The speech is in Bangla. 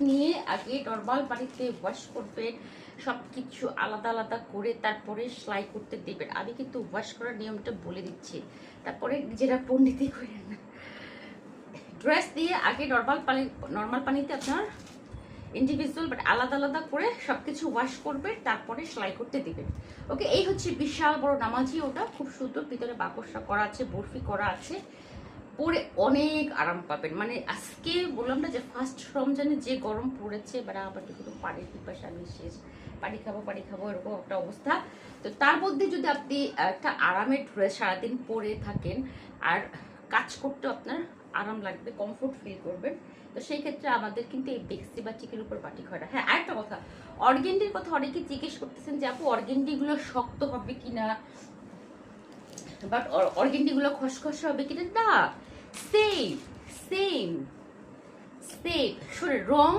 নিয়ে আগে নর্মাল পানিতে ওয়াশ করবেন, সব কিছু আলাদা আলাদা করে তারপরে সেলাই করতে দেবেন। আমি কিন্তু ওয়াশ করার নিয়মটা বলে দিচ্ছি, তারপরে নিজেরা পণ্ডিতই করেন না। ড্রেস দিয়ে আগে নর্মাল পানিতে আপনার ইন্ডিভিজুয়াল বাট আলাদা আলাদা করে সবকিছু ওয়াশ করবেন, তারপরে সেলাই করতে দিবেন। ওকে, এই হচ্ছে বিশাল বড় নামাজি, ওটা খুব সুন্দর, ভিতরে বাকসা করা আছে, বরফি করা আছে, পরে অনেক আরাম পাবেন। মানে আজকে বললাম না যে ফার্স্ট রমজানে যে গরম পড়েছে, বা আবার কিন্তু পানির পিপাসা আমি শেষ, পানি খাবো এরকম একটা অবস্থা। তো তার মধ্যে যদি আপনি একটা আরামের ড্রেস সারাদিন পরে থাকেন আর কাজ করতেও আপনার আরাম লাগবে, কমফোর্ট ফিল করবেন, তো সেই ক্ষেত্রে আমাদের কিন্তু এই বেক্সি বা চিকের উপর বাটিক হয় না। হ্যাঁ, আরেকটা কথা, অর্গেন্ডির কথা অনেকে জিজ্ঞেস করতেছেন যে আপু অর্গেন্ডিগুলো শক্ত হবে কিনা, বাট অর্গেন্ডিগুলো খসখসে হবে কিনা। না, সেম সেম সেম, শুনে রং